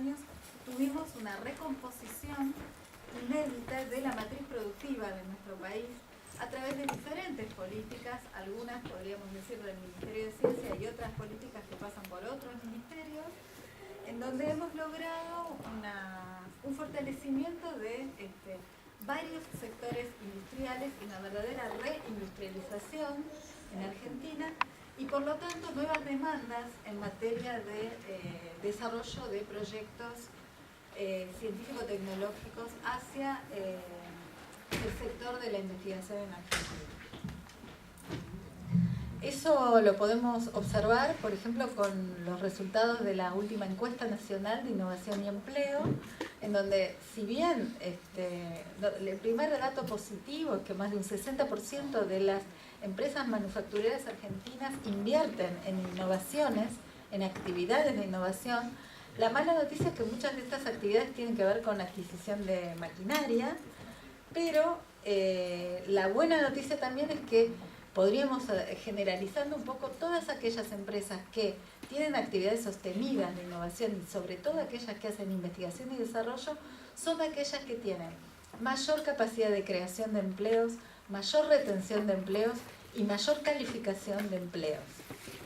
años tuvimos una recomposición inédita de la matriz productiva de nuestro país a través de diferentes políticas, algunas podríamos decir del Ministerio de Ciencia y otras políticas que pasan por otros ministerios, en donde hemos logrado un fortalecimiento de varios sectores industriales y una verdadera reindustrialización en Argentina y por lo tanto nuevas demandas en materia de desarrollo de proyectos científico-tecnológicos hacia el sector de la investigación en Argentina. Eso lo podemos observar, por ejemplo, con los resultados de la última encuesta nacional de innovación y empleo, en donde, si bien el primer dato positivo es que más de un 60% de las empresas manufactureras argentinas invierten en innovaciones, en actividades de innovación, la mala noticia es que muchas de estas actividades tienen que ver con adquisición de maquinaria, pero la buena noticia también es que podríamos, generalizando un poco, todas aquellas empresas que tienen actividades sostenidas de innovación y sobre todo aquellas que hacen investigación y desarrollo, son aquellas que tienen mayor capacidad de creación de empleos, mayor retención de empleos y mayor calificación de empleos.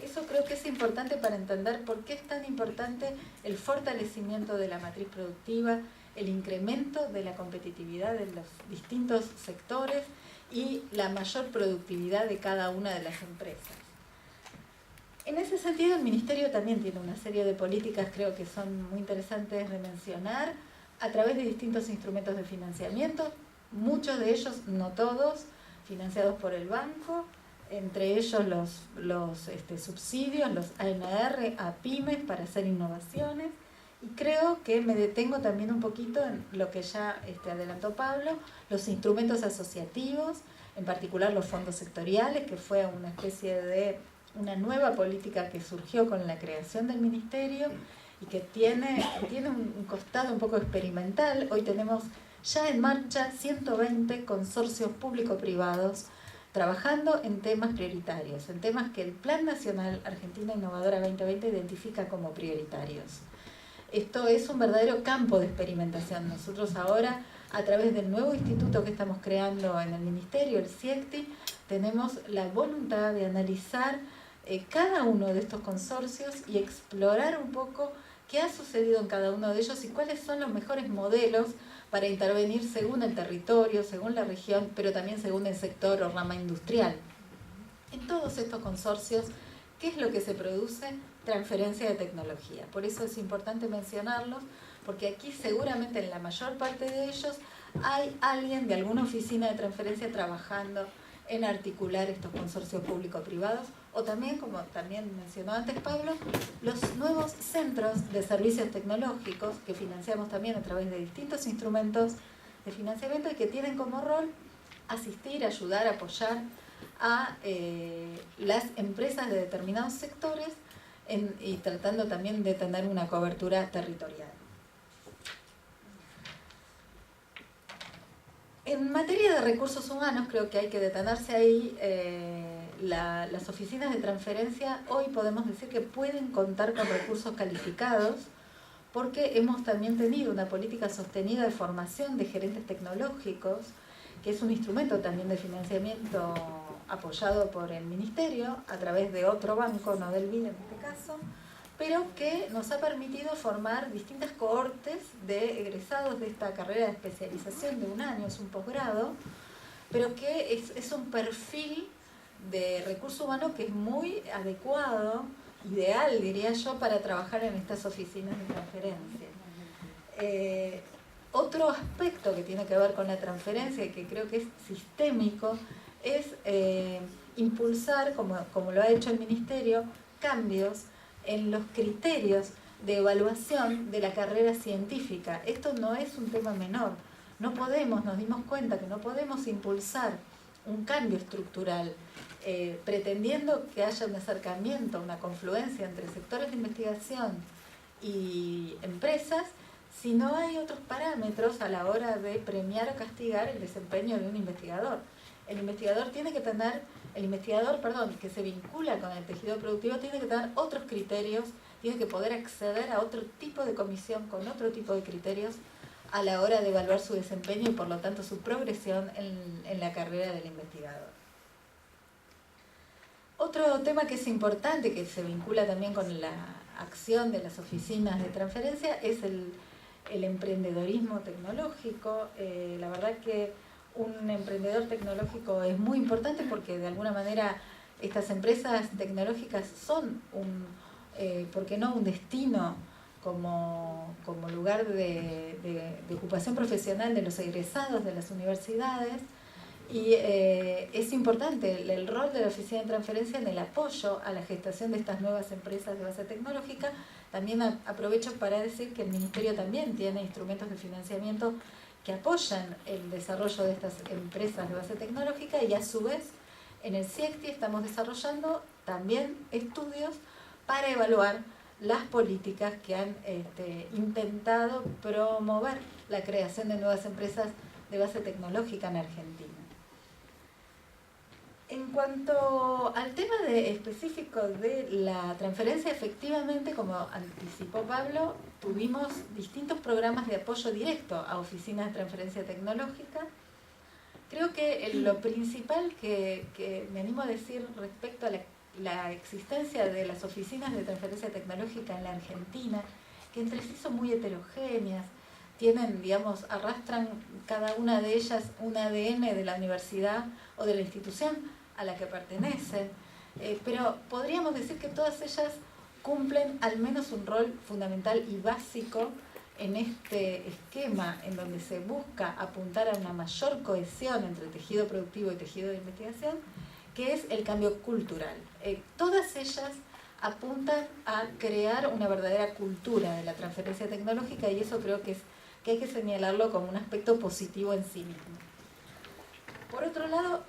Eso creo que es importante para entender por qué es tan importante el fortalecimiento de la matriz productiva, el incremento de la competitividad de los distintos sectores y la mayor productividad de cada una de las empresas. En ese sentido, el Ministerio también tiene una serie de políticas, creo que son muy interesantes de mencionar, a través de distintos instrumentos de financiamiento, muchos de ellos, no todos, financiados por el banco, entre ellos los subsidios, los ANR a pymes para hacer innovaciones. Y creo que me detengo también un poquito en lo que ya adelantó Pablo, los instrumentos asociativos, en particular los fondos sectoriales, que fue una especie de una nueva política que surgió con la creación del Ministerio y que tiene un costado un poco experimental. Hoy tenemos ya en marcha 120 consorcios público-privados trabajando en temas prioritarios, en temas que el Plan Nacional Argentina Innovadora 2020 identifica como prioritarios. Esto es un verdadero campo de experimentación. Nosotros ahora, a través del nuevo instituto que estamos creando en el Ministerio, el CIECTI, tenemos la voluntad de analizar cada uno de estos consorcios y explorar un poco qué ha sucedido en cada uno de ellos y cuáles son los mejores modelos para intervenir según el territorio, según la región, pero también según el sector o rama industrial. En todos estos consorcios, ¿qué es lo que se produce? Transferencia de tecnología. Por eso es importante mencionarlos, porque aquí seguramente en la mayor parte de ellos hay alguien de alguna oficina de transferencia trabajando en articular estos consorcios público-privados, o también, como también mencionó antes Pablo, los nuevos centros de servicios tecnológicos que financiamos también a través de distintos instrumentos de financiamiento y que tienen como rol asistir, ayudar, apoyar a las empresas de determinados sectores y tratando también de tener una cobertura territorial. En materia de recursos humanos, creo que hay que detenerse ahí. Las oficinas de transferencia hoy podemos decir que pueden contar con recursos calificados porque hemos también tenido una política sostenida de formación de gerentes tecnológicos, que es un instrumento también de financiamiento apoyado por el Ministerio a través de otro banco, no del BID en este caso, pero que nos ha permitido formar distintas cohortes de egresados de esta carrera de especialización de un año, es un posgrado, pero que es un perfil de recurso humano que es muy adecuado, ideal diría yo, para trabajar en estas oficinas de transferencia. Otro aspecto que tiene que ver con la transferencia y que creo que es sistémico es impulsar, como lo ha hecho el Ministerio, cambios en los criterios de evaluación de la carrera científica. Esto no es un tema menor. Nos dimos cuenta que no podemos impulsar un cambio estructural pretendiendo que haya un acercamiento, una confluencia entre sectores de investigación y empresas, si no hay otros parámetros a la hora de premiar o castigar el desempeño de un investigador. El investigador que se vincula con el tejido productivo tiene que tener otros criterios, tiene que poder acceder a otro tipo de comisión con otro tipo de criterios a la hora de evaluar su desempeño y por lo tanto su progresión en la carrera del investigador. Otro tema que es importante, que se vincula también con la acción de las oficinas de transferencia, es el emprendedorismo tecnológico. La verdad que un emprendedor tecnológico es muy importante porque de alguna manera estas empresas tecnológicas son ¿por qué no?, un destino como lugar de ocupación profesional de los egresados de las universidades. Y es importante el rol de la Oficina de Transferencia en el apoyo a la gestación de estas nuevas empresas de base tecnológica. También aprovecho para decir que el Ministerio también tiene instrumentos de financiamiento que apoyan el desarrollo de estas empresas de base tecnológica, y a su vez en el CIECTI estamos desarrollando también estudios para evaluar las políticas que han intentado promover la creación de nuevas empresas de base tecnológica en Argentina. En cuanto al tema específico de la transferencia, efectivamente, como anticipó Pablo, tuvimos distintos programas de apoyo directo a oficinas de transferencia tecnológica. Creo que lo principal que me animo a decir respecto a la existencia de las oficinas de transferencia tecnológica en la Argentina, que entre sí son muy heterogéneas, tienen, digamos, arrastran cada una de ellas un ADN de la universidad o de la institución a la que pertenecen, pero podríamos decir que todas ellas cumplen al menos un rol fundamental y básico en este esquema en donde se busca apuntar a una mayor cohesión entre tejido productivo y tejido de investigación, que es el cambio cultural. Todas ellas apuntan a crear una verdadera cultura de la transferencia tecnológica, y eso creo que hay que señalarlo como un aspecto positivo en sí mismo. Por otro lado,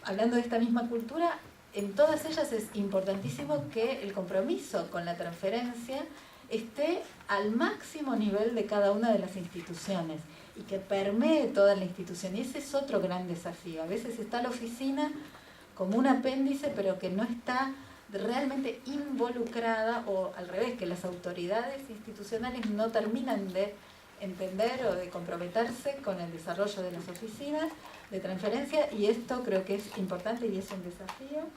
hablando de esta misma cultura, en todas ellas es importantísimo que el compromiso con la transferencia esté al máximo nivel de cada una de las instituciones y que permee toda la institución. Y ese es otro gran desafío. A veces está la oficina como un apéndice, pero que no está realmente involucrada, o al revés, que las autoridades institucionales no terminan de entender o de comprometerse con el desarrollo de las oficinas de transferencia, y esto creo que es importante y es un desafío.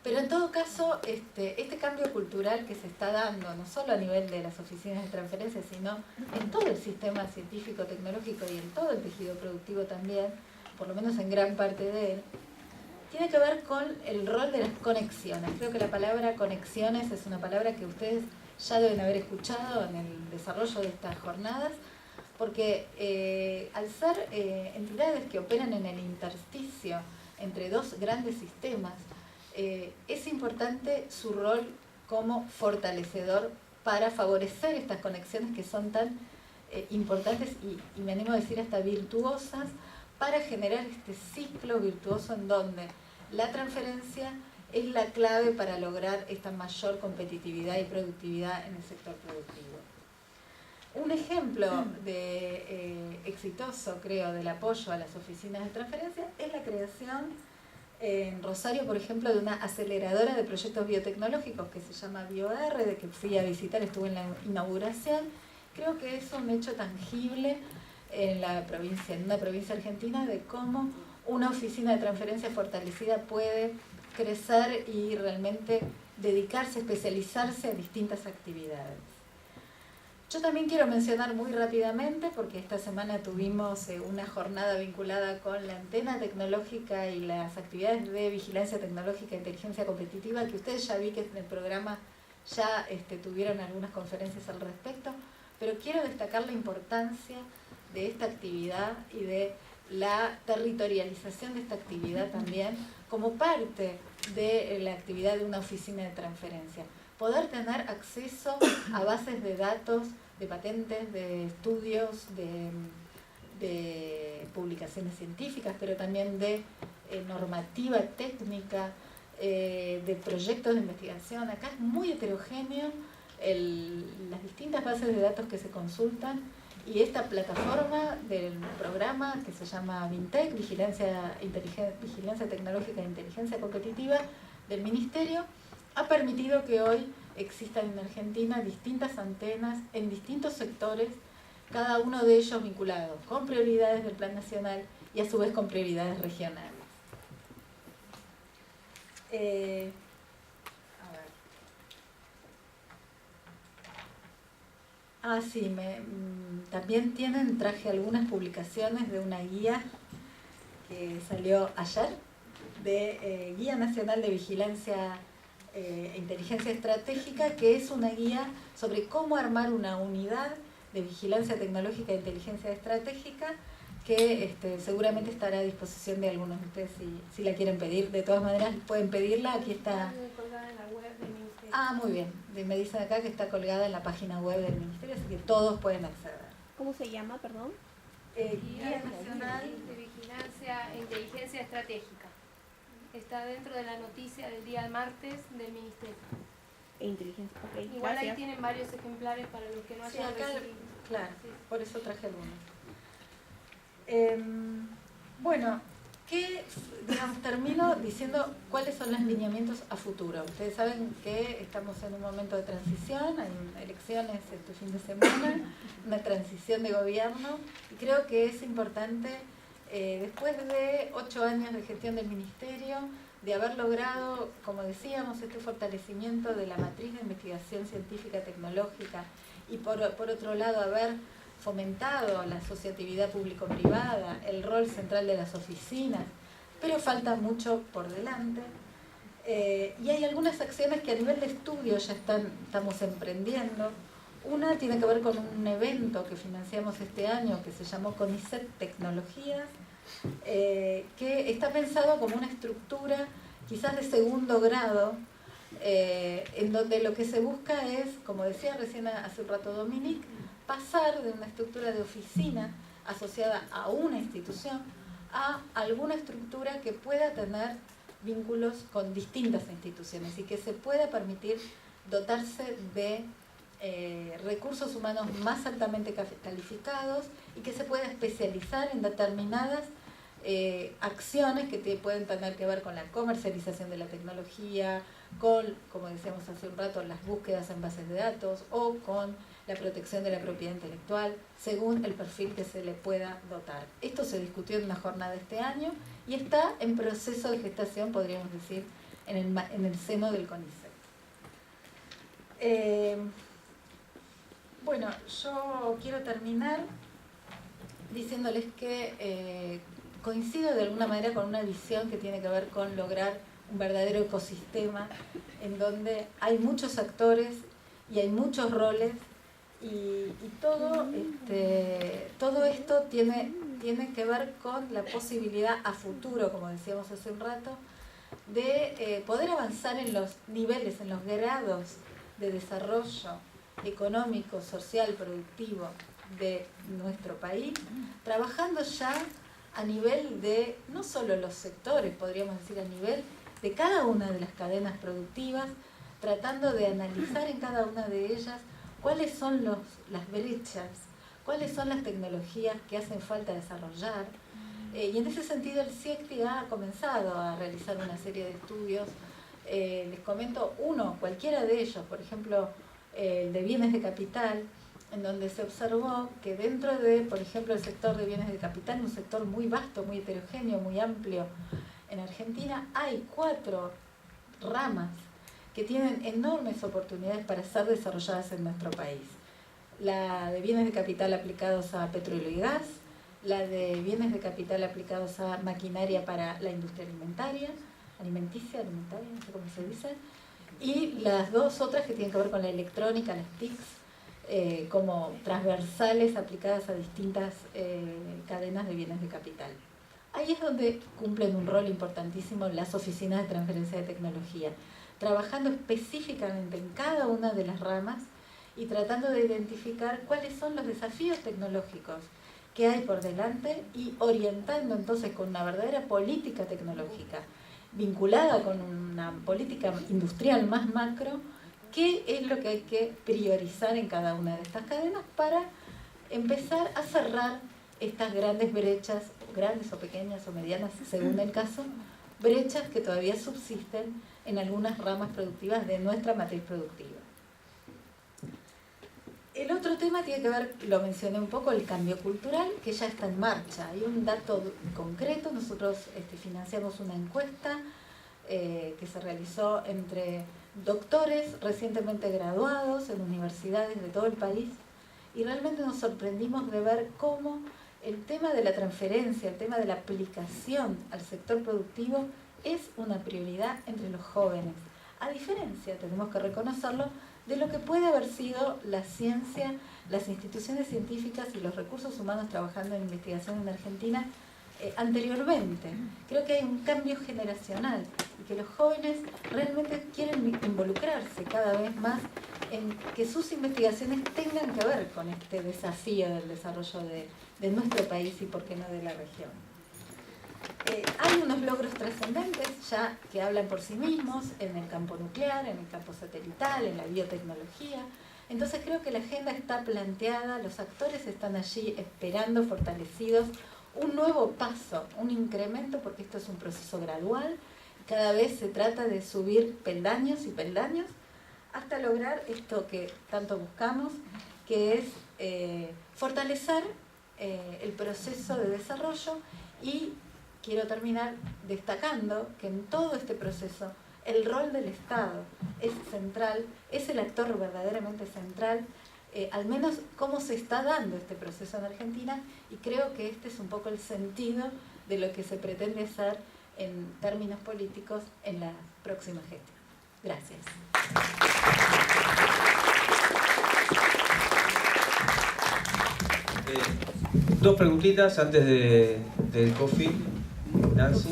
Pero en todo caso, este cambio cultural que se está dando, no solo a nivel de las oficinas de transferencia, sino en todo el sistema científico, tecnológico y en todo el tejido productivo también, por lo menos en gran parte de él, tiene que ver con el rol de las conexiones. Creo que la palabra conexiones es una palabra que ustedes ya deben haber escuchado en el desarrollo de estas jornadas, porque al ser entidades que operan en el intersticio entre dos grandes sistemas, es importante su rol como fortalecedor para favorecer estas conexiones que son tan importantes y me animo a decir hasta virtuosas, para generar este ciclo virtuoso en donde la transferencia es la clave para lograr esta mayor competitividad y productividad en el sector productivo. Un ejemplo exitoso, creo, del apoyo a las oficinas de transferencia es la creación en Rosario, por ejemplo, de una aceleradora de proyectos biotecnológicos que se llama BioR, de que fui a visitar, estuve en la inauguración. Creo que es un hecho tangible en una provincia argentina, de cómo una oficina de transferencia fortalecida puede crecer y realmente dedicarse, especializarse a distintas actividades. Yo también quiero mencionar muy rápidamente, porque esta semana tuvimos una jornada vinculada con la antena tecnológica y las actividades de vigilancia tecnológica e inteligencia competitiva, que ustedes ya vi que en el programa ya tuvieron algunas conferencias al respecto, pero quiero destacar la importancia de esta actividad y de la territorialización de esta actividad también como parte de la actividad de una oficina de transferencia. Poder tener acceso a bases de datos, de patentes, de estudios, de publicaciones científicas, pero también de normativa técnica, de proyectos de investigación. Acá es muy heterogéneo las distintas bases de datos que se consultan, y esta plataforma del programa que se llama VINTEC, Vigilancia Tecnológica e Inteligencia Competitiva del Ministerio, ha permitido que hoy existan en Argentina distintas antenas en distintos sectores, cada uno de ellos vinculado con prioridades del Plan Nacional y a su vez con prioridades regionales. Sí, también traje algunas publicaciones de una guía que salió ayer, de Guía Nacional de Vigilancia e Inteligencia Estratégica, que es una guía sobre cómo armar una unidad de vigilancia tecnológica e inteligencia estratégica, que seguramente estará a disposición de algunos de ustedes si la quieren pedir. De todas maneras, pueden pedirla, aquí está. Colgada en la web del Ministerio. Muy bien. Me dicen acá que está colgada en la página web del Ministerio, así que todos pueden acceder. ¿Cómo se llama, perdón? Guía Nacional de Vigilancia e Inteligencia Estratégica. Está dentro de la noticia del día martes del Ministerio. Inteligencia, okay, igual gracias. ahí tienen varios ejemplares para los que no hayan recibido. Claro, sí. Por eso traje algunos. Bueno, termino diciendo cuáles son los lineamientos a futuro. Ustedes saben que estamos en un momento de transición, hay elecciones este fin de semana, una transición de gobierno, y creo que es importante, después de 8 años de gestión del Ministerio, de haber logrado, como decíamos, este fortalecimiento de la matriz de investigación científica tecnológica, y por otro lado haber fomentado la asociatividad público-privada, el rol central de las oficinas, pero falta mucho por delante. Y hay algunas acciones que a nivel de estudio ya estamos emprendiendo. Una tiene que ver con un evento que financiamos este año que se llamó CONICET Tecnologías, que está pensado como una estructura quizás de segundo grado, en donde lo que se busca es, como decía recién hace un rato Dominic, pasar de una estructura de oficina asociada a una institución a alguna estructura que pueda tener vínculos con distintas instituciones y que se pueda permitir dotarse de recursos humanos más altamente calificados y que se pueda especializar en determinadas acciones que pueden tener que ver con la comercialización de la tecnología, con, como decíamos hace un rato, las búsquedas en bases de datos o con la protección de la propiedad intelectual, según el perfil que se le pueda dotar. Esto se discutió en una jornada este año y está en proceso de gestación, podríamos decir, en el seno del CONICET. Bueno, yo quiero terminar diciéndoles que coincido de alguna manera con una visión que tiene que ver con lograr un verdadero ecosistema en donde hay muchos actores y hay muchos roles y todo esto tiene que ver con la posibilidad a futuro, como decíamos hace un rato, de poder avanzar en los niveles, en los grados de desarrollo económico, social, productivo de nuestro país, trabajando ya a nivel de no solo los sectores, podríamos decir a nivel de cada una de las cadenas productivas, tratando de analizar en cada una de ellas cuáles son las brechas, cuáles son las tecnologías que hacen falta desarrollar. Y en ese sentido el CIECTI ha comenzado a realizar una serie de estudios. Les comento uno, cualquiera de ellos, por ejemplo, el de bienes de capital, en donde se observó que dentro de, por ejemplo, el sector de bienes de capital, un sector muy vasto, muy heterogéneo, muy amplio en Argentina, hay 4 ramas que tienen enormes oportunidades para ser desarrolladas en nuestro país. La de bienes de capital aplicados a petróleo y gas, la de bienes de capital aplicados a maquinaria para la industria alimenticia, no sé cómo se dice, y las 2 otras que tienen que ver con la electrónica, las TICs, como transversales aplicadas a distintas cadenas de bienes de capital. Ahí es donde cumplen un rol importantísimo las oficinas de transferencia de tecnología, trabajando específicamente en cada una de las ramas y tratando de identificar cuáles son los desafíos tecnológicos que hay por delante y orientando entonces con una verdadera política tecnológica vinculada con una política industrial más macro, qué es lo que hay que priorizar en cada una de estas cadenas para empezar a cerrar estas grandes brechas, grandes o pequeñas o medianas, según el caso, brechas que todavía subsisten en algunas ramas productivas de nuestra matriz productiva. tema tiene que ver, lo mencioné un poco, el cambio cultural que ya está en marcha. Hay un dato concreto, nosotros financiamos una encuesta que se realizó entre doctores recientemente graduados en universidades de todo el país y realmente nos sorprendimos de ver cómo el tema de la transferencia, el tema de la aplicación al sector productivo es una prioridad entre los jóvenes. A diferencia, tenemos que reconocerlo, de lo que puede haber sido la ciencia, las instituciones científicas y los recursos humanos trabajando en investigación en Argentina anteriormente. Creo que hay un cambio generacional y que los jóvenes realmente quieren involucrarse cada vez más en que sus investigaciones tengan que ver con este desafío del desarrollo de nuestro país y por qué no de la región. Hay unos logros trascendentes ya que hablan por sí mismos en el campo nuclear, en el campo satelital, en la biotecnología. Entonces creo que la agenda está planteada, los actores están allí esperando, fortalecidos, un nuevo paso, un incremento, porque esto es un proceso gradual. Cada vez se trata de subir peldaños y peldaños hasta lograr esto que tanto buscamos, que es fortalecer el proceso de desarrollo. Y quiero terminar destacando que en todo este proceso el rol del Estado es central, es el actor verdaderamente central, al menos cómo se está dando este proceso en Argentina, y creo que este es un poco el sentido de lo que se pretende hacer en términos políticos en la próxima gestión. Gracias. Dos preguntitas antes del coffee. Nancy,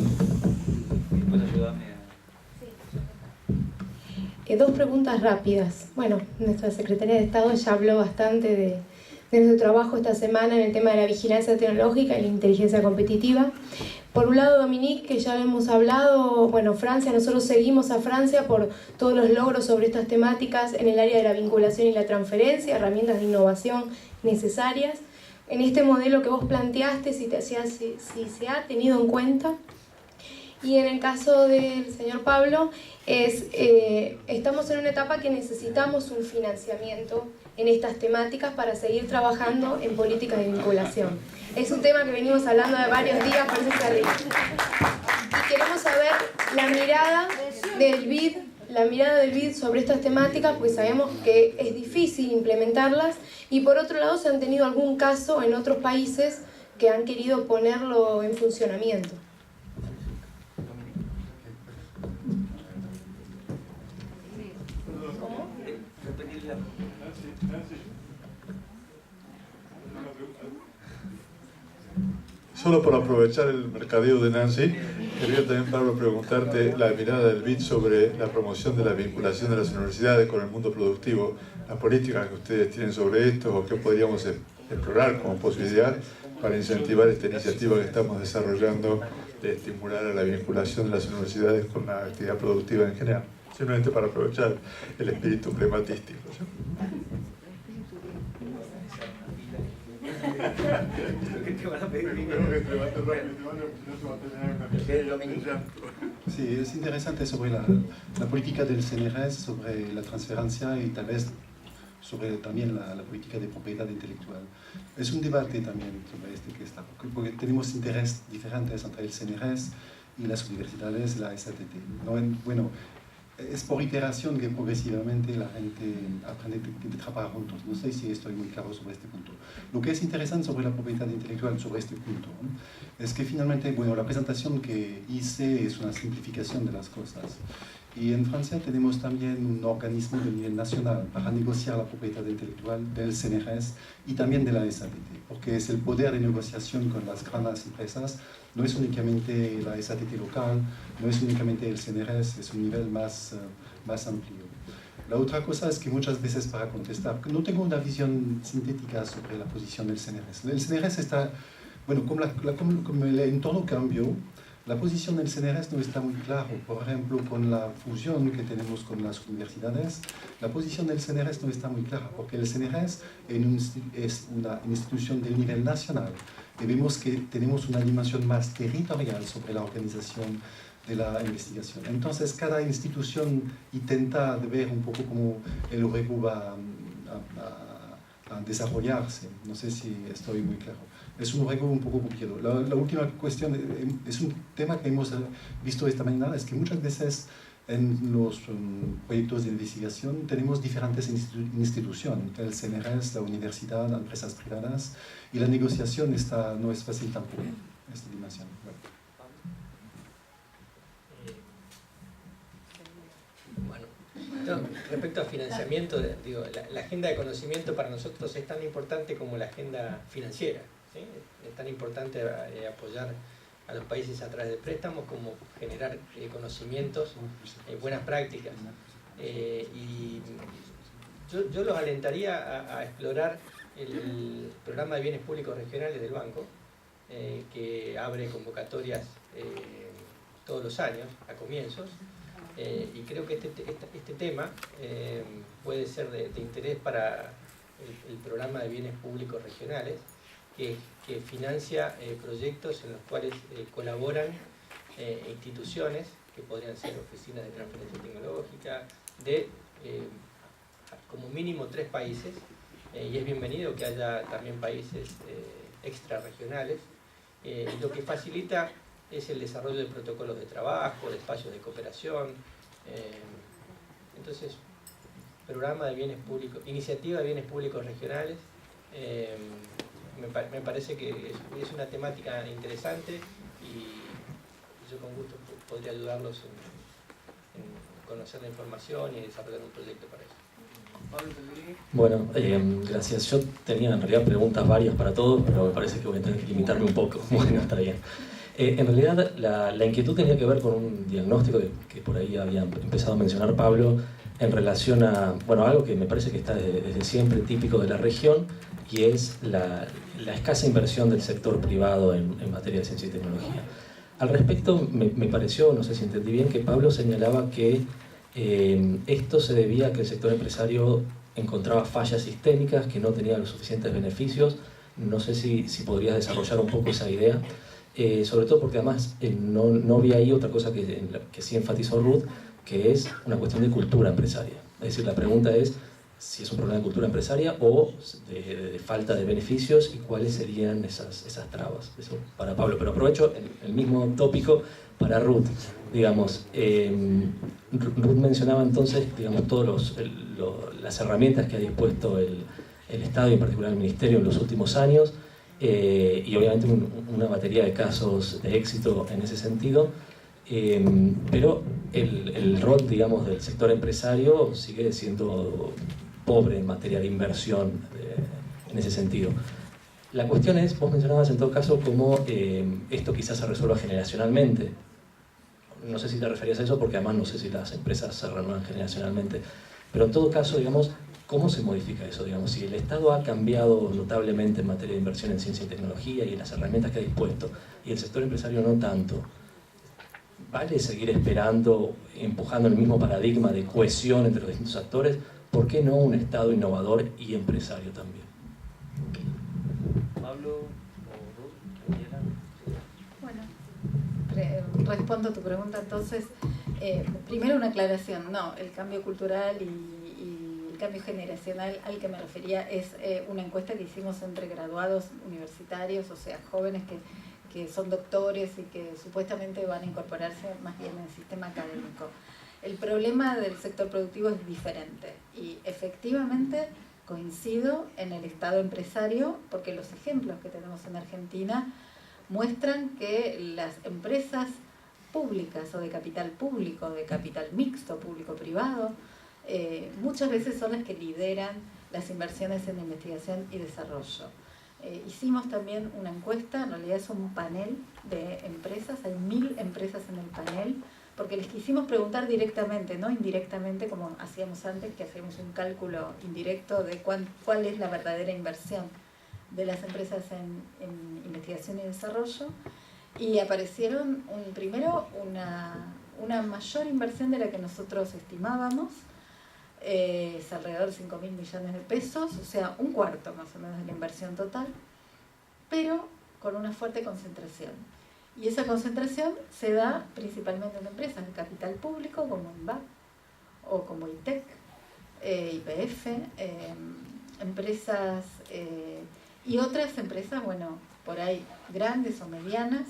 ¿puedes ayudarme a...? Dos preguntas rápidas. Bueno, nuestra Secretaría de Estado ya habló bastante de nuestro trabajo esta semana en el tema de la vigilancia tecnológica y la inteligencia competitiva. Por un lado, Dominique, que ya hemos hablado, bueno, Francia, nosotros seguimos a Francia por todos los logros sobre estas temáticas en el área de la vinculación y la transferencia, herramientas de innovación necesarias. En este modelo que vos planteaste, si se ha tenido en cuenta. Y en el caso del señor Pablo, estamos en una etapa que necesitamos un financiamiento en estas temáticas para seguir trabajando en políticas de vinculación. Es un tema que venimos hablando de varios días, por eso se ríe. Y queremos saber la mirada del BID sobre estas temáticas, pues sabemos que es difícil implementarlas, y por otro lado se han tenido algún caso en otros países que han querido ponerlo en funcionamiento. Solo por aprovechar el mercadeo de Nancy, quería también, Pablo, preguntarte la mirada del BID sobre la promoción de la vinculación de las universidades con el mundo productivo, las políticas que ustedes tienen sobre esto, o qué podríamos explorar como posibilidad para incentivar esta iniciativa que estamos desarrollando de estimular a la vinculación de las universidades con la actividad productiva en general. Simplemente para aprovechar el espíritu prematístico, ¿sí? Sí, es interesante sobre la política del CNRS, sobre la transferencia y tal vez sobre también la política de propiedad intelectual. Es un debate también sobre que está, porque tenemos intereses diferentes entre el CNRS y las universidades, la SATT. Bueno, es por iteración que progresivamente la gente aprende de trabajar juntos. No sé si estoy muy claro sobre este punto. Lo que es interesante sobre la propiedad intelectual, sobre este punto, es que finalmente, bueno, la presentación que hice es una simplificación de las cosas. Y en Francia tenemos también un organismo de nivel nacional para negociar la propiedad intelectual del CNRS y también de la SATT, porque es el poder de negociación con las grandes empresas. No es únicamente la SATT local, no es únicamente el CNRS, es un nivel más amplio. La otra cosa es que muchas veces, para contestar, no tengo una visión sintética sobre la posición del CNRS. El CNRS está, bueno, como el entorno cambió, la posición del CNRS no está muy clara. Por ejemplo, con la fusión que tenemos con las universidades, la posición del CNRS no está muy clara, porque el CNRS es una institución del nivel nacional. Y vemos que tenemos una dimensión más territorial sobre la organización de la investigación. Entonces, cada institución intenta ver un poco cómo el juego va a desarrollarse. No sé si estoy muy claro. Es un juego un poco complicado. La última cuestión es un tema que hemos visto esta mañana, es que muchas veces en los proyectos de investigación tenemos diferentes instituciones, el CNRS, la universidad, empresas privadas, y la negociación no es fácil tampoco, esta dimensión. Bueno, respecto a financiamiento, digo, la agenda de conocimiento para nosotros es tan importante como la agenda financiera, ¿sí? Es tan importante apoyar a los países a través de préstamos como generar conocimientos, buenas prácticas. Y yo los alentaría a explorar el programa de bienes públicos regionales del banco, que abre convocatorias todos los años, a comienzos, y creo que este tema puede ser de interés para el programa de bienes públicos regionales, que financia proyectos en los cuales colaboran instituciones que podrían ser oficinas de transferencia tecnológica de como mínimo 3 países, y es bienvenido que haya también países extrarregionales, y lo que facilita es el desarrollo de protocolos de trabajo, de espacios de cooperación. Entonces, programa de bienes públicos, iniciativa de bienes públicos regionales, me parece que es una temática interesante, y yo con gusto podría ayudarlos en conocer la información y desarrollar un proyecto para eso. Bueno, gracias. Yo tenía en realidad preguntas varias para todos, pero me parece que voy a tener que limitarme un poco. Bueno, está bien. En realidad la inquietud tenía que ver con un diagnóstico que por ahí había empezado a mencionar Pablo en relación a, bueno, algo que me parece que está desde siempre típico de la región, y es la escasa inversión del sector privado en materia de ciencia y tecnología. Al respecto, me pareció, no sé si entendí bien, que Pablo señalaba que esto se debía a que el sector empresario encontraba fallas sistémicas, que no tenía los suficientes beneficios. No sé si podrías desarrollar un poco esa idea, sobre todo porque además no vi ahí otra cosa que sí enfatizó Ruth, que es una cuestión de cultura empresaria. Es decir, la pregunta es si es un problema de cultura empresaria o de falta de beneficios, y cuáles serían esas trabas. Eso para Pablo, pero aprovecho el mismo tópico para Ruth. Digamos, Ruth mencionaba entonces, digamos, todas las herramientas que ha dispuesto el Estado y en particular el Ministerio en los últimos años, y obviamente una batería de casos de éxito en ese sentido, pero el rol, digamos, del sector empresario sigue siendo pobre en materia de inversión en ese sentido. La cuestión es, vos mencionabas en todo caso cómo esto quizás se resuelva generacionalmente. No sé si te referías a eso, porque además no sé si las empresas se renuevan generacionalmente, pero en todo caso, digamos, ¿cómo se modifica eso? Digamos, si el Estado ha cambiado notablemente en materia de inversión en ciencia y tecnología y en las herramientas que ha dispuesto, y el sector empresario no tanto, ¿vale seguir esperando, empujando el mismo paradigma de cohesión entre los distintos actores? ¿Por qué no un Estado innovador y empresario también? Pablo o Ruth, Daniela. Bueno, respondo a tu pregunta entonces. Primero una aclaración, no, el cambio cultural y el cambio generacional al que me refería es una encuesta que hicimos entre graduados universitarios, o sea, jóvenes que son doctores y que supuestamente van a incorporarse más bien en el sistema académico. El problema del sector productivo es diferente, y efectivamente coincido en el estado empresario, porque los ejemplos que tenemos en Argentina muestran que las empresas públicas o de capital público, de capital mixto, público-privado, muchas veces son las que lideran las inversiones en investigación y desarrollo. Hicimos también una encuesta, en realidad es un panel de empresas, hay 1000 empresas en el panel, porque les quisimos preguntar directamente, no indirectamente como hacíamos antes, que hacíamos un cálculo indirecto de cuál es la verdadera inversión de las empresas en investigación y desarrollo, y aparecieron primero una mayor inversión de la que nosotros estimábamos, es alrededor de 5.000 millones de pesos, o sea, un cuarto más o menos de la inversión total, pero con una fuerte concentración. Y esa concentración se da principalmente en empresas de capital público como INVAP o como ITEC, YPF, empresas y otras empresas, bueno, por ahí grandes o medianas.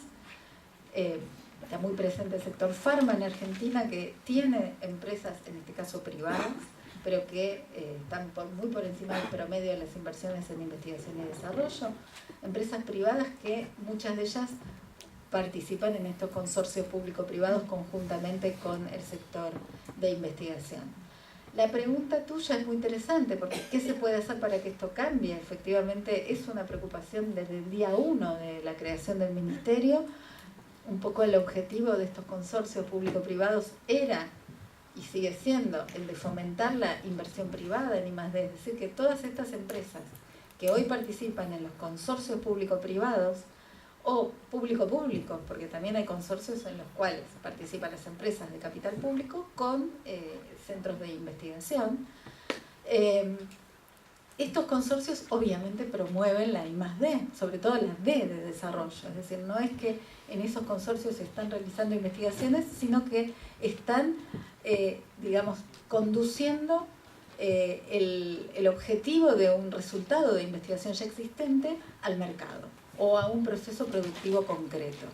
Está muy presente el sector farma en Argentina, que tiene empresas, en este caso privadas, pero que están muy por encima del promedio de las inversiones en investigación y desarrollo. Empresas privadas que muchas de ellas participan en estos consorcios público-privados conjuntamente con el sector de investigación. La pregunta tuya es muy interesante, porque ¿qué se puede hacer para que esto cambie? Efectivamente, es una preocupación desde el día 1 de la creación del Ministerio. Un poco el objetivo de estos consorcios público-privados era, y sigue siendo, el de fomentar la inversión privada en I+D. Es decir, que todas estas empresas que hoy participan en los consorcios público-privados, o público-público, porque también hay consorcios en los cuales participan las empresas de capital público con centros de investigación. Estos consorcios obviamente promueven la I+D, sobre todo la D de desarrollo, es decir, no es que en esos consorcios se están realizando investigaciones, sino que están, digamos, conduciendo el objetivo de un resultado de investigación ya existente al mercado o a un proceso productivo concreto.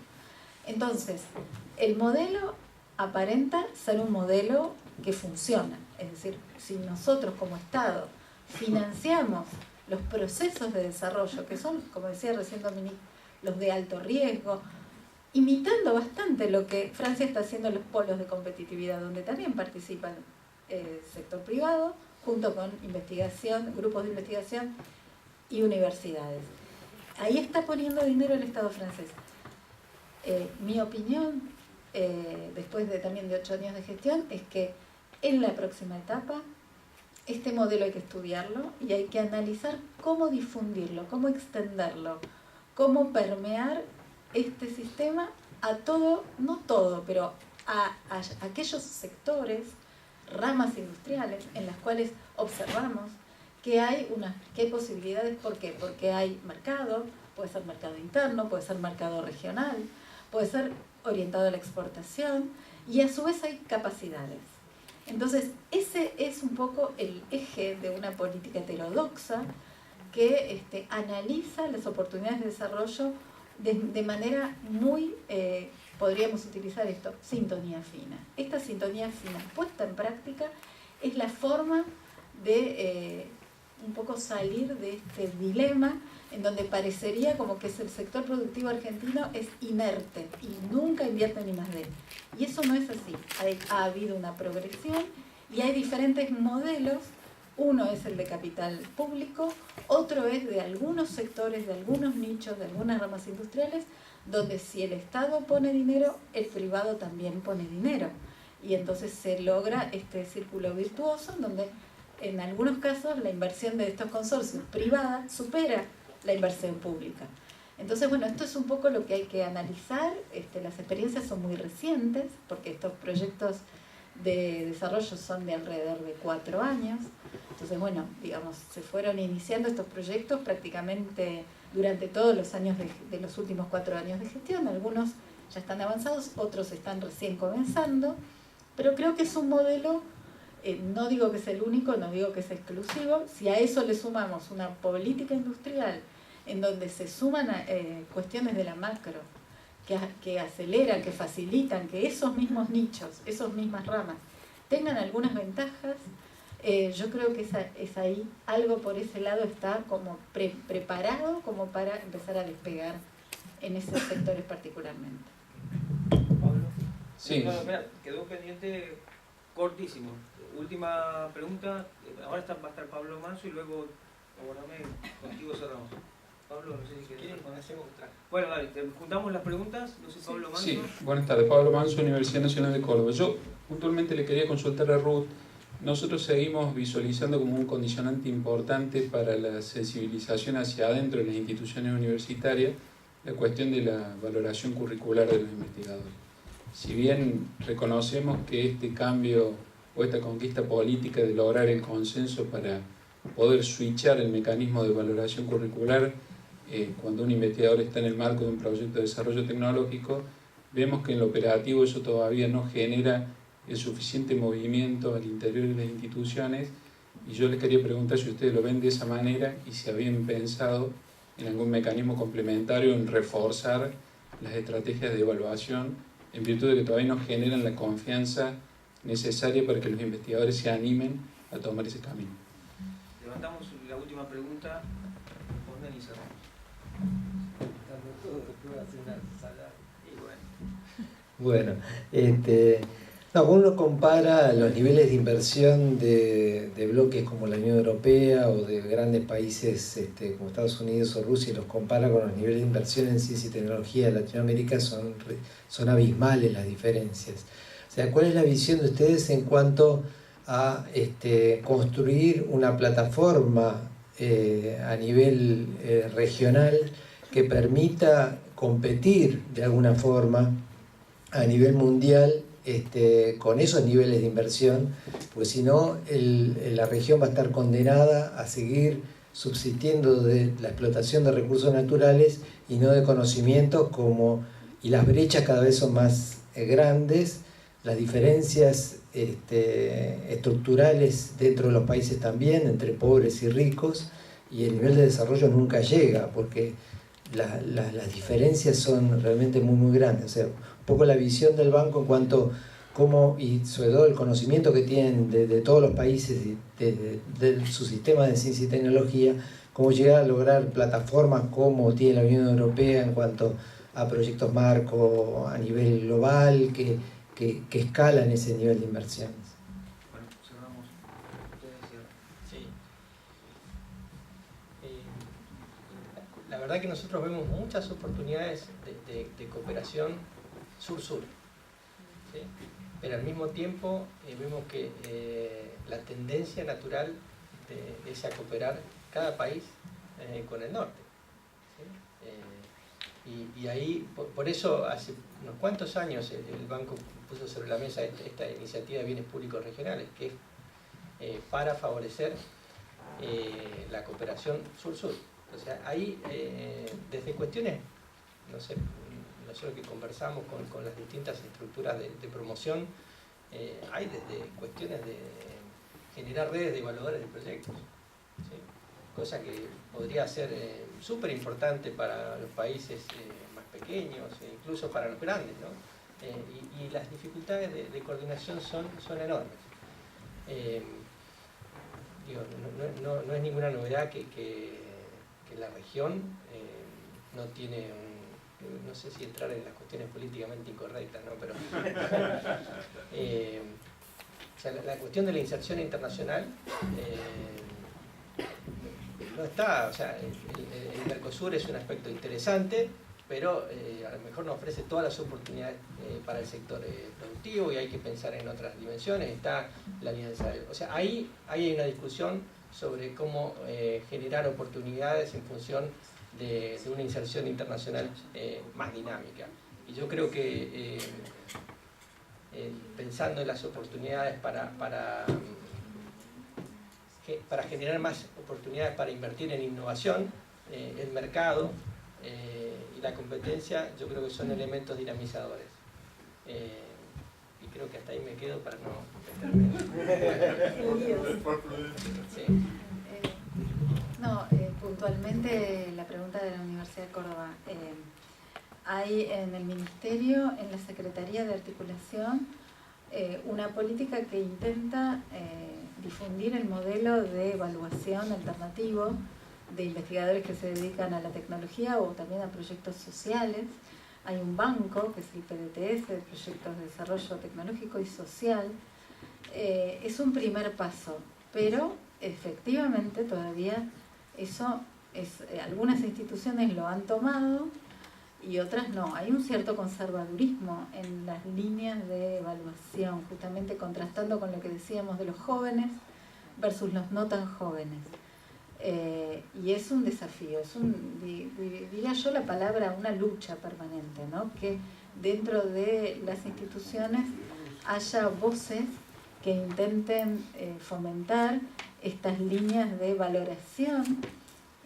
Entonces, el modelo aparenta ser un modelo que funciona, es decir, si nosotros como Estado financiamos los procesos de desarrollo, que son, como decía recién Dominique, los de alto riesgo, imitando bastante lo que Francia está haciendo en los polos de competitividad, donde también participan el sector privado, junto con investigación, grupos de investigación y universidades. Ahí está poniendo dinero el Estado francés. Mi opinión, después también de 8 años de gestión, es que en la próxima etapa este modelo hay que estudiarlo y hay que analizar cómo difundirlo, cómo extenderlo, cómo permear este sistema a todo, no todo, pero a aquellos sectores, ramas industriales en las cuales observamos que hay posibilidades. ¿Por qué? Porque hay mercado, puede ser mercado interno, puede ser mercado regional, puede ser orientado a la exportación, y a su vez hay capacidades. Entonces, ese es un poco el eje de una política heterodoxa que analiza las oportunidades de desarrollo de manera muy, podríamos utilizar esto, sintonía fina. Esta sintonía fina puesta en práctica es la forma de un poco salir de este dilema en donde parecería como que el sector productivo argentino es inerte y nunca invierte en I+D. Y eso no es así. Ha habido una progresión y hay diferentes modelos. Uno es el de capital público, otro es de algunos sectores, de algunos nichos, de algunas ramas industriales, donde si el Estado pone dinero, el privado también pone dinero. Y entonces se logra este círculo virtuoso en donde en algunos casos la inversión de estos consorcios privada supera la inversión pública. Entonces, bueno, esto es un poco lo que hay que analizar. Las experiencias son muy recientes, porque estos proyectos de desarrollo son de alrededor de 4 años. Entonces, bueno, digamos, se fueron iniciando estos proyectos prácticamente durante todos los años de los últimos 4 años de gestión. Algunos ya están avanzados, otros están recién comenzando, pero creo que es un modelo, no digo que es el único, no digo que es exclusivo. Si a eso le sumamos una política industrial en donde se suman cuestiones de la macro, que aceleran, que facilitan, que esos mismos nichos, esas mismas ramas, tengan algunas ventajas, yo creo que es ahí, algo por ese lado está como preparado como para empezar a despegar en esos sectores particularmente. Pablo. Sí. No, mira, quedó pendiente cortísimo. Última pregunta, ahora va a estar Pablo Manso y luego, abordame, contigo cerramos. Pablo, no sé si quieres. Bueno, dale, juntamos las preguntas, no sé, Pablo Manso. Sí, buenas tardes, Pablo Manso, Universidad Nacional de Córdoba. Yo puntualmente le quería consultar a Ruth. Nosotros seguimos visualizando como un condicionante importante para la sensibilización hacia adentro de las instituciones universitarias la cuestión de la valoración curricular de los investigadores. Si bien reconocemos que este cambio o esta conquista política de lograr el consenso para poder switchar el mecanismo de valoración curricular cuando un investigador está en el marco de un proyecto de desarrollo tecnológico, vemos que en lo operativo eso todavía no genera el suficiente movimiento al interior de las instituciones Y yo les quería preguntar si ustedes lo ven de esa manera y si habían pensado en algún mecanismo complementario en reforzar las estrategias de evaluación en virtud de que todavía no generan la confianza necesaria para que los investigadores se animen a tomar ese camino. Levantamos la última pregunta, responden y cerramos. Bueno, no, uno compara los niveles de inversión de bloques como la Unión Europea o de grandes países como Estados Unidos o Rusia, y los compara con los niveles de inversión en ciencia y tecnología de Latinoamérica, son abismales las diferencias. O sea, ¿cuál es la visión de ustedes en cuanto a construir una plataforma a nivel regional que permita competir de alguna forma a nivel mundial con esos niveles de inversión? Porque si no, la región va a estar condenada a seguir subsistiendo de la explotación de recursos naturales y no de conocimientos, y las brechas cada vez son más grandes, las diferencias estructurales dentro de los países también, entre pobres y ricos, y el nivel de desarrollo nunca llega, porque las diferencias son realmente muy, muy grandes. O sea, un poco la visión del banco en cuanto y sobre todo el conocimiento que tienen de todos los países y de su sistema de ciencia y tecnología, cómo llegar a lograr plataformas como tiene la Unión Europea en cuanto a proyectos marco a nivel global que escalan ese nivel de inversiones. Bueno, cerramos. Sí. La verdad que nosotros vemos muchas oportunidades de cooperación sur-sur, ¿sí? Pero al mismo tiempo vemos que la tendencia natural es a cooperar cada país con el norte, ¿sí? Y ahí, por eso hace unos cuantos años el banco puso sobre la mesa esta iniciativa de bienes públicos regionales, que es para favorecer la cooperación sur-sur. O sea, ahí desde cuestiones, no sé, nosotros que conversamos con las distintas estructuras de promoción, hay desde cuestiones de generar redes de evaluadores de proyectos, ¿sí? Cosa que podría ser súper importante para los países más pequeños, incluso para los grandes, ¿no? Y las dificultades de coordinación son enormes. No es ninguna novedad que la región no tiene no sé si entrar en las cuestiones políticamente incorrectas, ¿no? Pero o sea, la cuestión de la inserción internacional no está, o sea, el Mercosur es un aspecto interesante, pero a lo mejor no ofrece todas las oportunidades para el sector productivo, y hay que pensar en otras dimensiones. Está la alianza, o sea, ahí hay una discusión sobre cómo generar oportunidades en función de una inserción internacional más dinámica. Y yo creo que pensando en las oportunidades para generar más oportunidades para invertir en innovación, el mercado y la competencia, yo creo que son elementos dinamizadores. Y creo que hasta ahí me quedo para no meterme. Sí. No, puntualmente la pregunta de la Universidad de Córdoba. Hay en el Ministerio, en la Secretaría de Articulación, una política que intenta difundir el modelo de evaluación alternativo de investigadores que se dedican a la tecnología o también a proyectos sociales. Hay un banco, que es el PDTS, de Proyectos de Desarrollo Tecnológico y Social. Es un primer paso, pero efectivamente todavía eso algunas instituciones lo han tomado y otras no. Hay un cierto conservadurismo en las líneas de evaluación, justamente contrastando con lo que decíamos de los jóvenes versus los no tan jóvenes. Y es un desafío, diría yo la palabra, una lucha permanente, ¿no? Que dentro de las instituciones haya voces que intenten fomentar estas líneas de valoración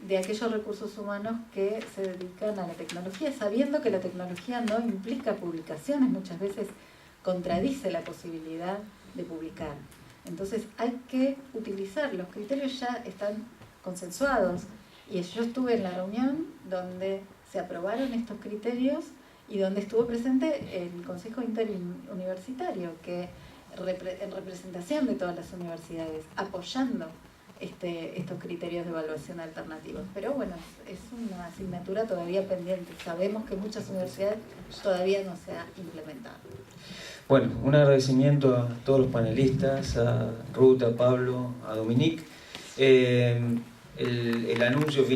de aquellos recursos humanos que se dedican a la tecnología, sabiendo que la tecnología no implica publicaciones, muchas veces contradice la posibilidad de publicar. Entonces hay que utilizar, los criterios ya están consensuados, y yo estuve en la reunión donde se aprobaron estos criterios y donde estuvo presente el Consejo Interuniversitario, que en representación de todas las universidades, apoyando estos criterios de evaluación alternativos. Pero bueno, es una asignatura todavía pendiente. Sabemos que muchas universidades todavía no se ha implementado. Bueno, un agradecimiento a todos los panelistas, a Ruth, a Pablo, a Dominique. El anuncio final